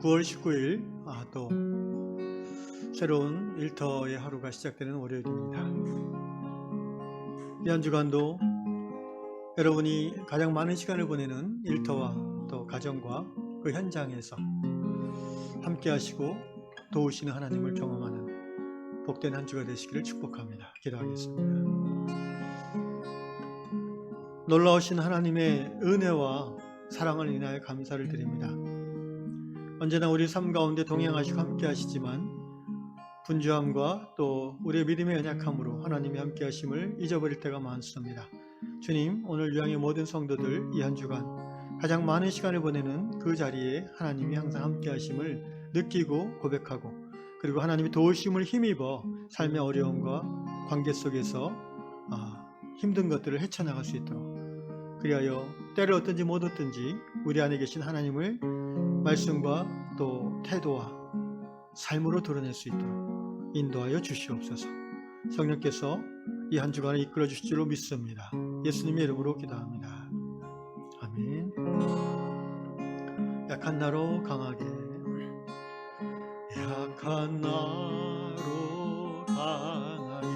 9월 19일 또 새로운 일터의 하루가 시작되는 월요일입니다. 이 한 주간도 여러분이 가장 많은 시간을 보내는 일터와 또 가정과 그 현장에서 함께 하시고 도우시는 하나님을 경험하는 복된 한 주가 되시기를 축복합니다. 기도하겠습니다. 놀라우신 하나님의 은혜와 사랑을 인하여 감사를 드립니다. 언제나 우리 삶 가운데 동행하시고 함께 하시지만 분주함과 또 우리의 믿음의 연약함으로 하나님이 함께 하심을 잊어버릴 때가 많습니다. 주님, 오늘 유양의 모든 성도들 이 한 주간 가장 많은 시간을 보내는 그 자리에 하나님이 항상 함께 하심을 느끼고 고백하고, 그리고 하나님이 도우심을 힘입어 삶의 어려움과 관계 속에서 힘든 것들을 헤쳐나갈 수 있도록, 그리하여 때를 얻든지 못 얻든지 우리 안에 계신 하나님을 말씀과 또 태도와 삶으로 드러낼 수 있도록 인도하여 주시옵소서. 성령께서 이 한 주간을 이끌어 주실 줄로 믿습니다. 예수님의 이름으로 기도합니다. 아멘. 약한 나로 강하게, 약한 나로 강하게,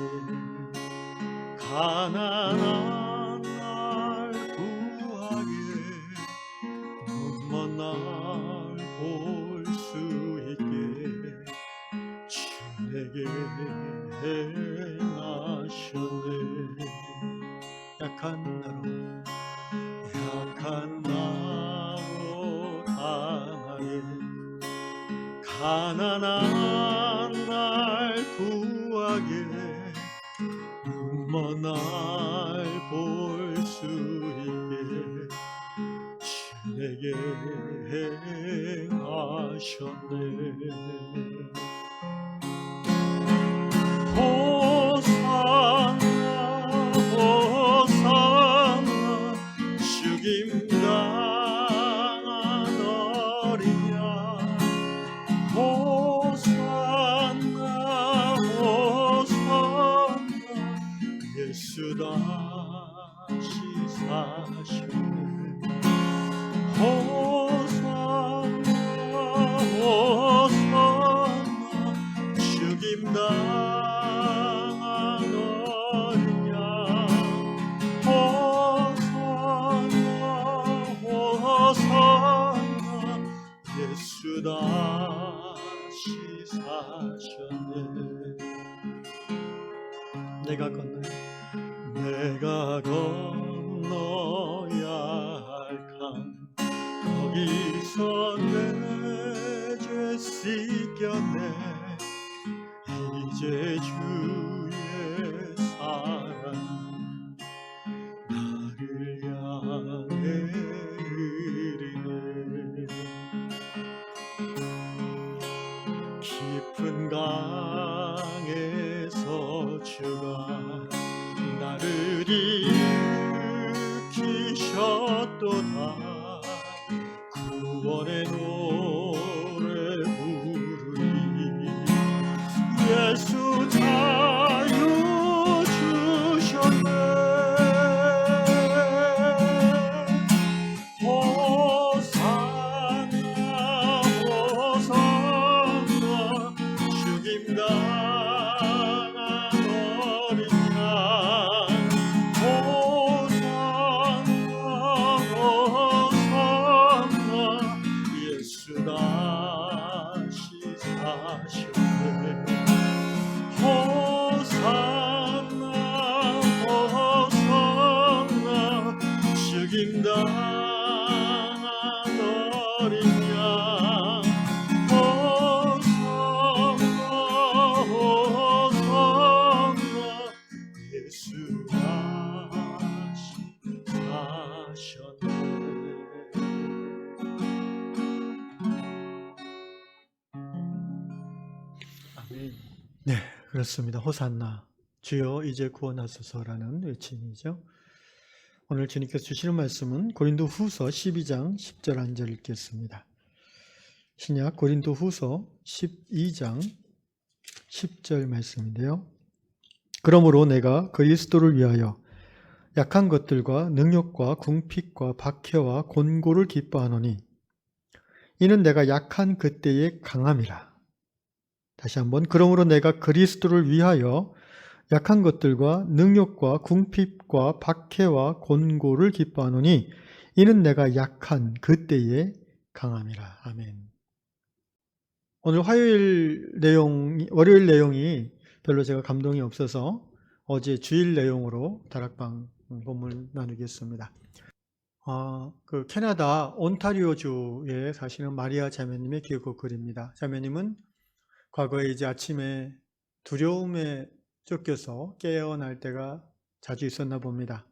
가난한 날 구하게, 눈먼 날 볼 수 있게 주 내게 행하셨네. 약한 나로 강하게, 가난한 날 구하게, 눈먼 날 볼 수 있게 주 내게 행하셨네. 호산나 호산나 죽임당한 어린 양, 호산나 호산나 예수 다시 사셨네. 호산나 호산나 죽임당한 어린 양, 호산나 호산나 예수 다시 사셨네. 내가 건너야 할 강, 거기서 내 죄 씻겼네. 이제 주의 사랑 나를 향해 흐르네. 깊은 강에서 주가 나를 일으키셨도다. 구원의 노래 부르리. 예수 자유 주셨네. 호산나 호산나 죽임당한 어린 양, 호산나 호산나 예수 다시 사셨네. 호산나 호산나 죽임당한 어린 양, 호산나 호산나 예수 다시 사셨네. 아멘. 네, 그렇습니다. 호산나 주여 이제 구원하소서라는 외침이죠. 오늘 주님께서 주시는 말씀은 고린도후서 12장 10절 한 절 읽겠습니다. 신약 고린도후서 12장 10절 말씀인데요. 그러므로 내가 그리스도를 위하여 약한 것들과 능력과 궁핍과 박해와 곤고를 기뻐하노니 이는 내가 약한 그때에 강함이라. 다시 한번, 그러므로 내가 그리스도를 위하여 약한 것들과 능욕과 궁핍과 박해와 곤고를 기뻐하노니 이는 내가 약한 그때에 강함이라. 아멘. 오늘 월요일 내용이 별로 제가 감동이 없어서 어제 주일 내용으로 다락방 본문을 나누겠습니다. 그 캐나다 온타리오주에 사시는 마리아 자매님의 기억곡 글입니다. 자매님은 과거에 이제 아침에 두려움에 쫓겨서 깨어날 때가 자주 있었나 봅니다.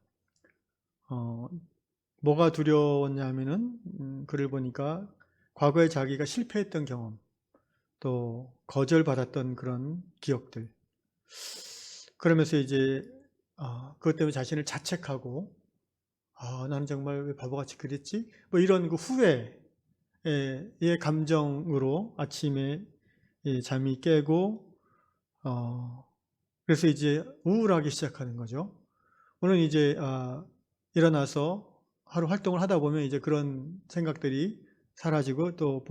뭐가 두려웠냐면은 글을 보니까 과거에 자기가 실패했던 경험, 또 거절받았던 그런 기억들. 그러면서 이제 그것 때문에 자신을 자책하고 나는 정말 왜 바보같이 그랬지? 뭐 이런 그 후회의 감정으로 아침에 잠이 깨고 그래서 이제 우울하기 시작하는 거죠. 오늘 이제 일어나서 하루 활동을 하다 보면 이제 그런 생각들이 사라지고 또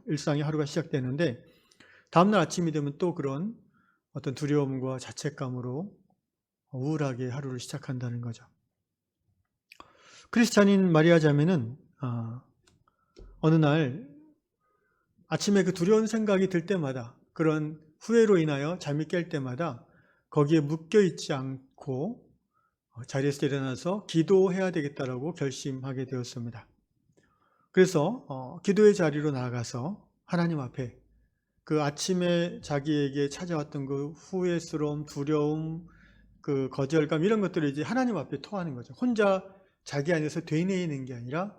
일상의 하루가 시작되는데 다음날 아침이 되면 또 그런 어떤 두려움과 자책감으로 우울하게 하루를 시작한다는 거죠. 크리스찬인 마리아 자매는 어느 날 아침에 그 두려운 생각이 들 때마다, 그런 후회로 인하여 잠이 깰 때마다 거기에 묶여 있지 않고 자리에서 일어나서 기도해야 되겠다라고 결심하게 되었습니다. 그래서 기도의 자리로 나아가서 하나님 앞에 그 아침에 자기에게 찾아왔던 그 후회스러움, 두려움, 그 거절감 이런 것들을 이제 하나님 앞에 토하는 거죠. 혼자 자기 안에서 되뇌이는 게 아니라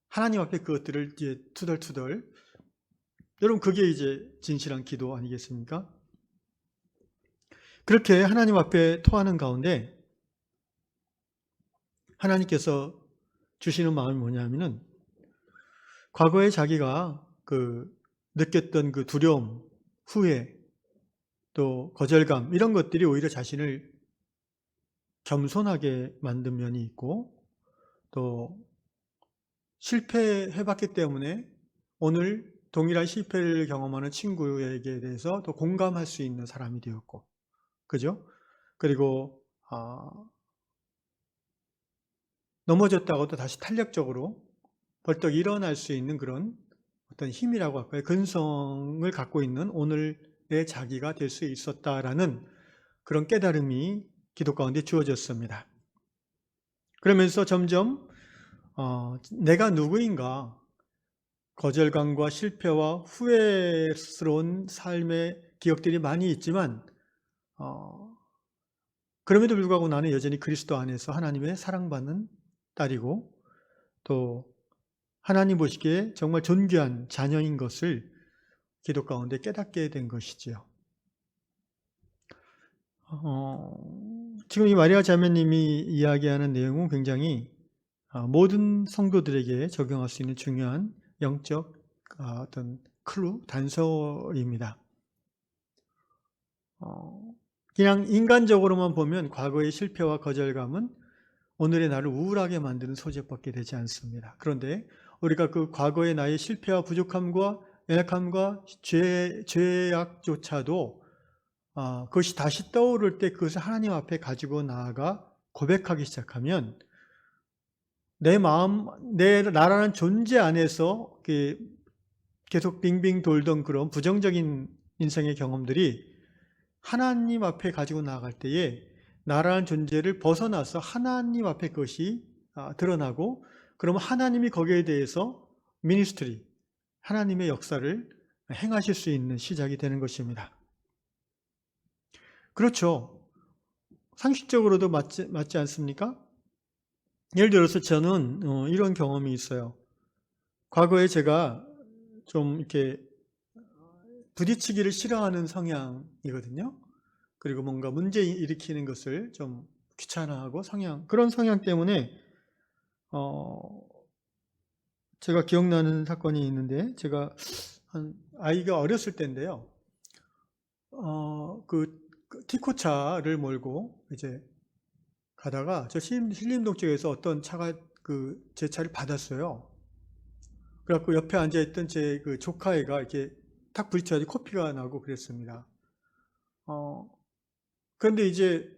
하나님 앞에 그것들을 이제 투덜투덜. 여러분, 그게 이제 진실한 기도 아니겠습니까? 그렇게 하나님 앞에 토하는 가운데 하나님께서 주시는 마음이 뭐냐면은 과거에 자기가 느꼈던 그 두려움, 후회, 또 거절감 이런 것들이 오히려 자신을 겸손하게 만든 면이 있고, 또 실패해봤기 때문에 오늘 동일한 실패를 경험하는 친구에게 대해서 또 공감할 수 있는 사람이 되었고, 그죠? 그리고 넘어졌다고도 다시 탄력적으로 벌떡 일어날 수 있는 그런 어떤 힘이라고 할까요? 근성을 갖고 있는 오늘의 자기가 될 수 있었다라는 그런 깨달음이 기도 가운데 주어졌습니다. 그러면서 점점 내가 누구인가, 거절감과 실패와 후회스러운 삶의 기억들이 많이 있지만 그럼에도 불구하고 나는 여전히 그리스도 안에서 하나님의 사랑받는 딸이고 또 하나님 보시기에 정말 존귀한 자녀인 것을 기도 가운데 깨닫게 된 것이지요. 지금 이 마리아 자매님이 이야기하는 내용은 굉장히 모든 성도들에게 적용할 수 있는 중요한 영적 어떤 클루, 단서입니다. 그냥 인간적으로만 보면 과거의 실패와 거절감은 오늘의 나를 우울하게 만드는 소재밖에 되지 않습니다. 그런데 우리가 그 과거의 나의 실패와 부족함과 연약함과 죄악조차도 그것이 다시 떠오를 때 그것을 하나님 앞에 가지고 나아가 고백하기 시작하면 내 마음, 나라는 존재 안에서 계속 빙빙 돌던 그런 부정적인 인생의 경험들이 하나님 앞에 가지고 나아갈 때에 나라는 존재를 벗어나서 하나님 앞에 그것이 드러나고, 그러면 하나님이 거기에 대해서 미니스트리, 하나님의 역사를 행하실 수 있는 시작이 되는 것입니다. 그렇죠. 상식적으로도 맞지 않습니까? 예를 들어서 저는 이런 경험이 있어요. 과거에 제가 좀 이렇게 부딪히기를 싫어하는 성향이거든요. 그리고 뭔가 문제 일으키는 것을 좀 귀찮아하고 그런 성향 때문에 제가 기억나는 사건이 있는데, 제가 아이가 어렸을 때인데요. 그 티코차를 몰고 이제 가다가 저 신림동 쪽에서 어떤 차가 제 차를 받았어요. 그래갖고 옆에 앉아있던 제 그 조카애가 이렇게 탁 부딪혀가지고 코피가 나고 그랬습니다. 그런데 이제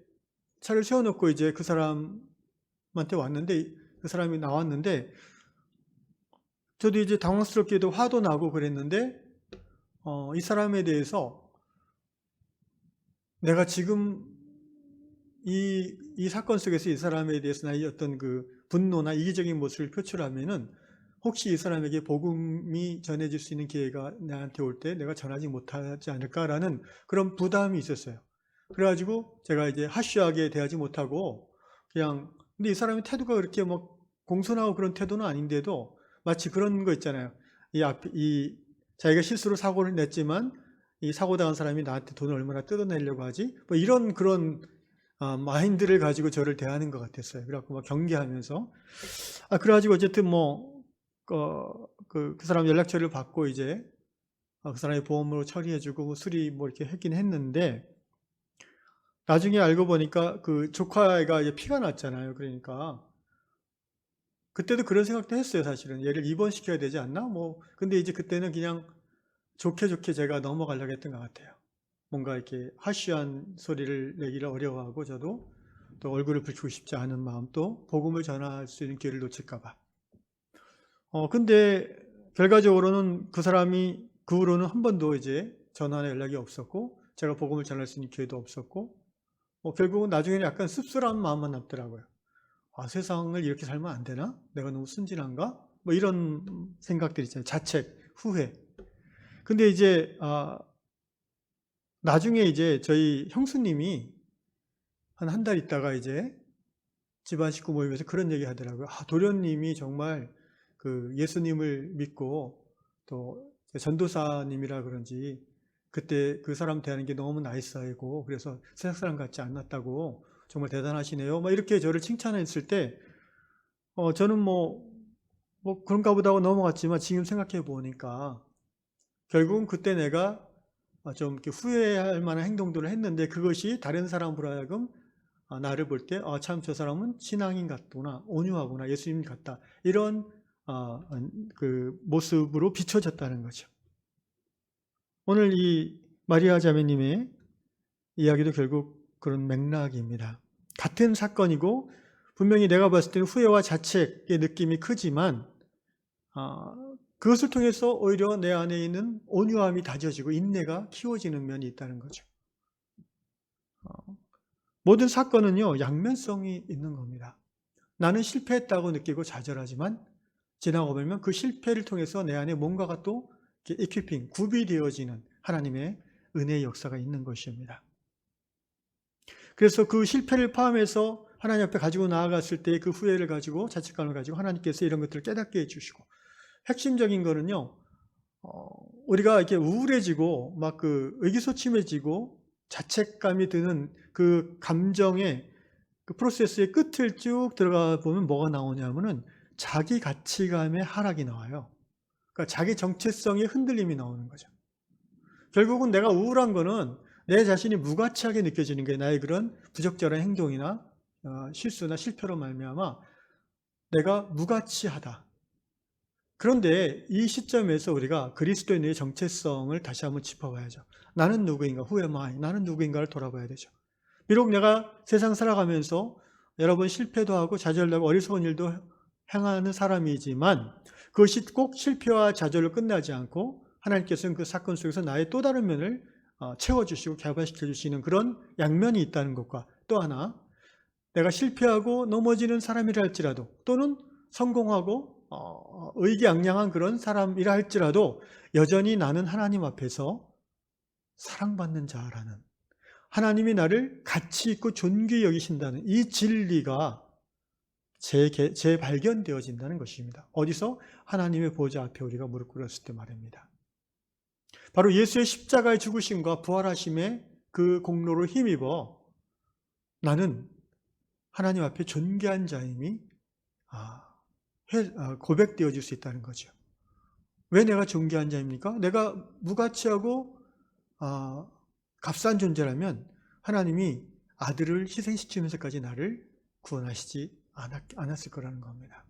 차를 세워놓고 이제 그 사람한테 왔는데, 그 사람이 나왔는데, 저도 이제 당황스럽게도 화도 나고 그랬는데, 이 사람에 대해서 내가 지금 이 사건 속에서 이 사람에 대해서 나의 어떤 그 분노나 이기적인 모습을 표출하면은 혹시 이 사람에게 복음이 전해질 수 있는 기회가 나한테 올 때 내가 전하지 못하지 않을까라는 그런 부담이 있었어요. 그래가지고 제가 이제 하쉬하게 대하지 못하고 그냥, 근데 이 사람의 태도가 그렇게 뭐 공손하고 그런 태도는 아닌데도 마치 그런 거 있잖아요. 자기가 실수로 사고를 냈지만 이 사고 당한 사람이 나한테 돈을 얼마나 뜯어내려고 하지? 뭐 이런 그런 마인드를 가지고 저를 대하는 것 같았어요. 그래갖고 막 경계하면서. 그래가지고 어쨌든 그 사람 연락처를 받고 이제 그 사람의 보험으로 처리해주고 수리 뭐 이렇게 했긴 했는데, 나중에 알고 보니까 그 조카가 이제 피가 났잖아요. 그러니까 그때도 그런 생각도 했어요. 사실은 얘를 입원시켜야 되지 않나? 근데 이제 그때는 그냥 좋게 제가 넘어가려고 했던 것 같아요. 뭔가 이렇게 하쉬한 소리를 내기를 어려워하고, 저도 또 얼굴을 붉히고 싶지 않은 마음, 또 복음을 전할 수 있는 기회를 놓칠까봐. 근데 결과적으로는 그 사람이 그 후로는 한 번도 이제 전화나 연락이 없었고, 제가 복음을 전할 수 있는 기회도 없었고, 결국은 나중에는 약간 씁쓸한 마음만 남더라고요. 세상을 이렇게 살면 안 되나? 내가 너무 순진한가? 뭐 이런 생각들 있잖아요. 자책, 후회. 근데 이제 나중에 이제 저희 형수님이 한 달 있다가 이제 집안 식구 모임에서 그런 얘기 하더라고요. 도련님이 정말 그 예수님을 믿고 또 전도사님이라 그런지 그때 그 사람 대하는 게 너무 나이스하고 그래서 세상 사람 같지 않았다고 정말 대단하시네요. 막 이렇게 저를 칭찬했을 때 저는 뭐 그런가 보다 하고 넘어갔지만 지금 생각해 보니까 결국은 그때 내가 좀 이렇게 후회할 만한 행동들을 했는데 그것이 다른 사람으로 하여금 나를 볼 때 참 저 사람은 신앙인 같구나, 온유하구나, 예수님 같다, 이런 그 모습으로 비춰졌다는 거죠. 오늘 이 마리아 자매님의 이야기도 결국 그런 맥락입니다. 같은 사건이고 분명히 내가 봤을 때는 후회와 자책의 느낌이 크지만 그것을 통해서 오히려 내 안에 있는 온유함이 다져지고 인내가 키워지는 면이 있다는 거죠. 모든 사건은요, 양면성이 있는 겁니다. 나는 실패했다고 느끼고 좌절하지만 지나고 보면 그 실패를 통해서 내 안에 뭔가가 또 이렇게 구비되어지는 하나님의 은혜의 역사가 있는 것입니다. 그래서 그 실패를 포함해서 하나님 앞에 가지고 나아갔을 때 그 후회를 가지고 자책감을 가지고 하나님께서 이런 것들을 깨닫게 해주시고, 핵심적인 거는요, 우리가 이렇게 우울해지고 막 그 의기소침해지고 자책감이 드는 그 감정의 그 프로세스의 끝을 쭉 들어가 보면 뭐가 나오냐면은 자기 가치감의 하락이 나와요. 그러니까 자기 정체성의 흔들림이 나오는 거죠. 결국은 내가 우울한 거는 내 자신이 무가치하게 느껴지는 게 나의 그런 부적절한 행동이나 실수나 실패로 말미암아 내가 무가치하다. 그런데 이 시점에서 우리가 그리스도인의 정체성을 다시 한번 짚어봐야죠. 나는 누구인가? Who am I? 나는 누구인가를 돌아봐야 되죠. 비록 내가 세상 살아가면서 여러 번 실패도 하고 좌절도 하고 어리석은 일도 행하는 사람이지만 그것이 꼭 실패와 좌절로 끝나지 않고 하나님께서는 그 사건 속에서 나의 또 다른 면을 채워주시고 개발시켜 주시는 그런 양면이 있다는 것과, 또 하나 내가 실패하고 넘어지는 사람이라 할지라도 또는 성공하고 의기양양한 그런 사람이라 할지라도 여전히 나는 하나님 앞에서 사랑받는 자라는, 하나님이 나를 가치 있고 존귀히 여기신다는 이 진리가 재발견되어진다는 것입니다. 어디서? 하나님의 보좌 앞에 우리가 무릎 꿇었을 때 말입니다. 바로 예수의 십자가의 죽으심과 부활하심의 그 공로를 힘입어 나는 하나님 앞에 존귀한 자임이 고백되어질 수 있다는 거죠. 왜 내가 존귀한 자입니까? 내가 무가치하고 값싼 존재라면 하나님이 아들을 희생시키면서까지 나를 구원하시지 않았을 거라는 겁니다.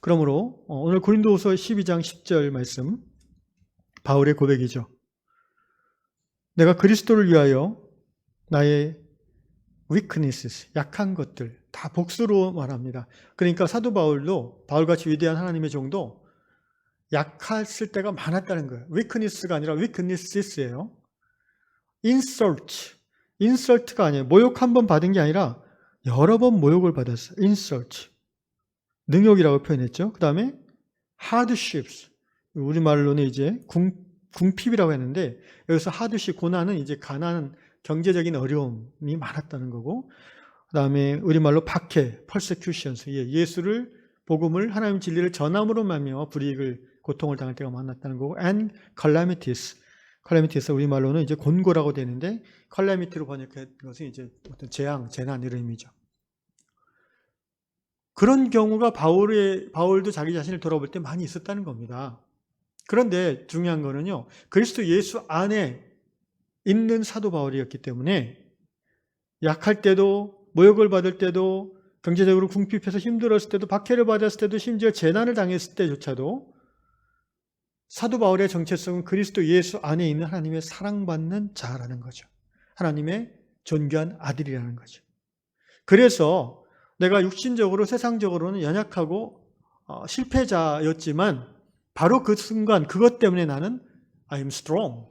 그러므로 오늘 고린도후서 12장 10절 말씀, 바울의 고백이죠. 내가 그리스도를 위하여 나의 weaknesses, 약한 것들 다 복수로 말합니다. 그러니까 사도 바울도 바울같이 위대한 하나님의 종도 약했을 때가 많았다는 거예요. weakness가 아니라 weaknesses예요. insult가 아니에요. 모욕 한 번 받은 게 아니라 여러 번 모욕을 받았어요. insult, 능욕이라고 표현했죠. 그 다음에 hardships, 우리말로는 이제 궁핍이라고 했는데 여기서 hardship, 고난은 이제 가난, 경제적인 어려움이 많았다는 거고, 그 다음에 우리말로 박해, persecutions, 예수를, 복음을, 하나님 진리를 전함으로 말미암아 불이익을, 고통을 당할 때가 많았다는 거고, and calamities, 우리말로는 이제 곤고라고 되는데 calamity로 번역한 것은 이제 어떤 재앙, 재난 이런 의미죠. 그런 경우가 바울도 자기 자신을 돌아볼 때 많이 있었다는 겁니다. 그런데 중요한 거는요, 그리스도 예수 안에 있는 사도 바울이었기 때문에 약할 때도, 모욕을 받을 때도, 경제적으로 궁핍해서 힘들었을 때도, 박해를 받았을 때도, 심지어 재난을 당했을 때조차도 사도 바울의 정체성은 그리스도 예수 안에 있는 하나님의 사랑받는 자라는 거죠. 하나님의 존귀한 아들이라는 거죠. 그래서 내가 육신적으로, 세상적으로는 연약하고 실패자였지만 바로 그 순간 그것 때문에 나는 I'm strong,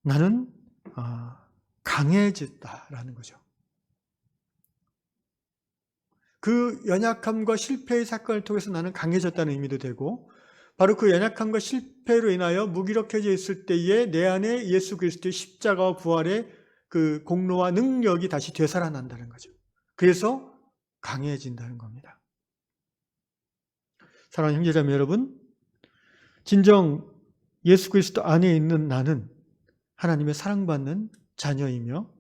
나는 강해졌다라는 거죠. 그 연약함과 실패의 사건을 통해서 나는 강해졌다는 의미도 되고, 바로 그 연약함과 실패로 인하여 무기력해져 있을 때에 내 안에 예수 그리스도의 십자가와 부활의 그 공로와 능력이 다시 되살아난다는 거죠. 그래서 강해진다는 겁니다. 사랑하는 형제자매 여러분, 진정 예수 그리스도 안에 있는 나는 하나님의 사랑받는 자녀이며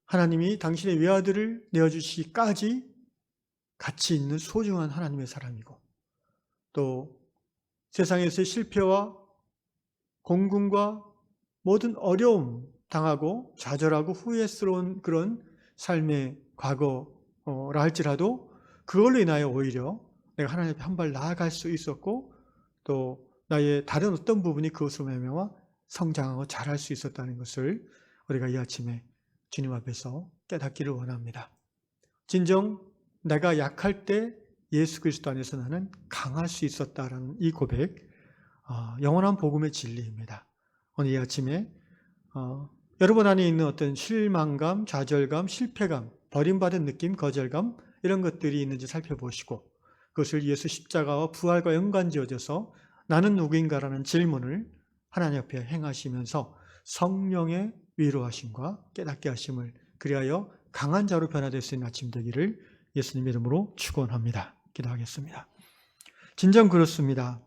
하나님이 당신의 외아들을 내어주시기까지 가치 있는 소중한 하나님의 사람이고, 또 세상에서의 실패와 공궁과 모든 어려움 당하고 좌절하고 후회스러운 그런 삶의 과거라 할지라도 그걸로 인하여 오히려 내가 하나님 앞에 한 발 나아갈 수 있었고, 또 나의 다른 어떤 부분이 그것으로 말미암아 성장하고 자랄 수 있었다는 것을 우리가 이 아침에 주님 앞에서 깨닫기를 원합니다. 진정 내가 약할 때 예수 그리스도 안에서 나는 강할 수 있었다라는 이 고백, 영원한 복음의 진리입니다. 오늘 이 아침에 여러분 안에 있는 어떤 실망감, 좌절감, 실패감, 버림받은 느낌, 거절감 이런 것들이 있는지 살펴보시고 그것을 예수 십자가와 부활과 연관지어져서 나는 누구인가라는 질문을 하나님 앞에 행하시면서 성령의 위로하심과 깨닫게 하심을, 그리하여 강한 자로 변화될 수 있는 아침 되기를 예수님 이름으로 축원합니다. 기도하겠습니다. 진정 그렇습니다.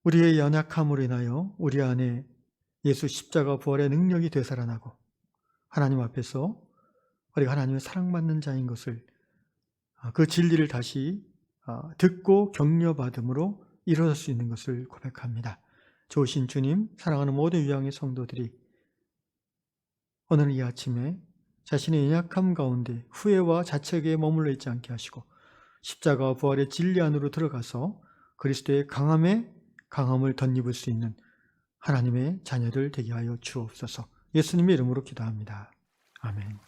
우리의 연약함으로 인하여 우리 안에 예수 십자가 부활의 능력이 되살아나고 하나님 앞에서 우리가 하나님의 사랑받는 자인 것을, 그 진리를 다시 듣고 격려받음으로 이루어질 수 있는 것을 고백합니다. 좋으신 주님, 사랑하는 모든 유양의 성도들이 오늘 이 아침에 자신의 연약함 가운데 후회와 자책에 머물러 있지 않게 하시고 십자가와 부활의 진리 안으로 들어가서 그리스도의 강함을 덧입을 수 있는 하나님의 자녀들 되게 하여 주옵소서. 예수님의 이름으로 기도합니다. 아멘.